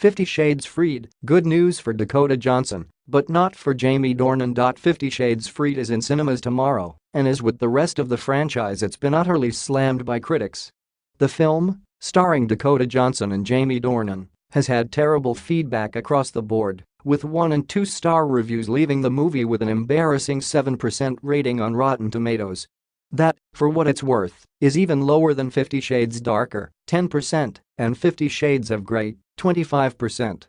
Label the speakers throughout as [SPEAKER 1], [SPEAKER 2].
[SPEAKER 1] 50 Shades Freed, good news for Dakota Johnson, but not for Jamie Dornan. 50 Shades Freed is in cinemas tomorrow, and as with the rest of the franchise, it's been utterly slammed by critics. The film, starring Dakota Johnson and Jamie Dornan, has had terrible feedback across the board, with 1- and 2-star reviews leaving the movie with an embarrassing 7% rating on Rotten Tomatoes. That, for what it's worth, is even lower than 50 Shades Darker, 10%, and 50 Shades of Grey, 25%.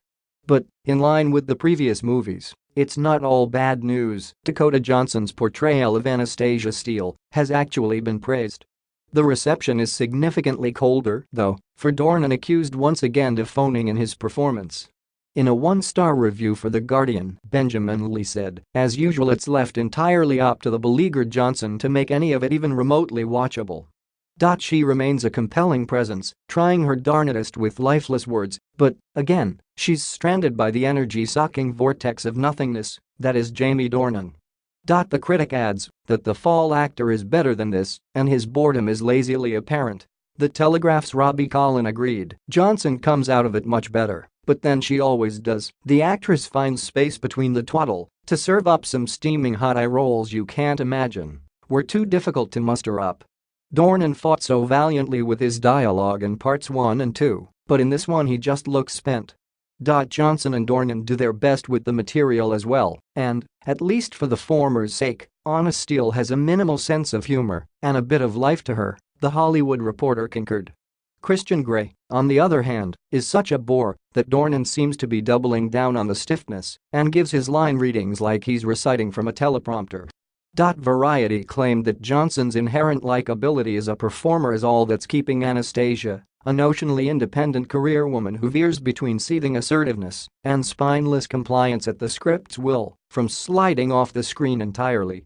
[SPEAKER 1] But, in line with the previous movies, it's not all bad news. Dakota Johnson's portrayal of Anastasia Steele has actually been praised. The reception is significantly colder, though, for Dornan, accused once again of phoning in his performance. In a 1-star review for The Guardian, Benjamin Lee said, "As usual, it's left entirely up to the beleaguered Johnson to make any of it even remotely watchable. She remains a compelling presence, trying her darnedest with lifeless words, but, again, she's stranded by the energy-sucking vortex of nothingness that is Jamie Dornan." The critic adds that the fall actor is better than this, and his boredom is lazily apparent. The Telegraph's Robbie Collin agreed. "Johnson comes out of it much better, but then she always does. The actress finds space between the twaddle to serve up some steaming hot eye rolls you can't imagine were too difficult to muster up." Dornan fought so valiantly with his dialogue in parts 1 and 2, but in this one he just looks spent. Johnson and Dornan do their best with the material as well, and, at least for the former's sake, Anna Steele has a minimal sense of humor and a bit of life to her, The Hollywood Reporter concurred. Christian Grey, on the other hand, is such a bore that Dornan seems to be doubling down on the stiffness and gives his line readings like he's reciting from a teleprompter. Variety claimed that Johnson's inherent likability as a performer is all that's keeping Anastasia, a notionally independent career woman who veers between seething assertiveness and spineless compliance at the script's will, from sliding off the screen entirely.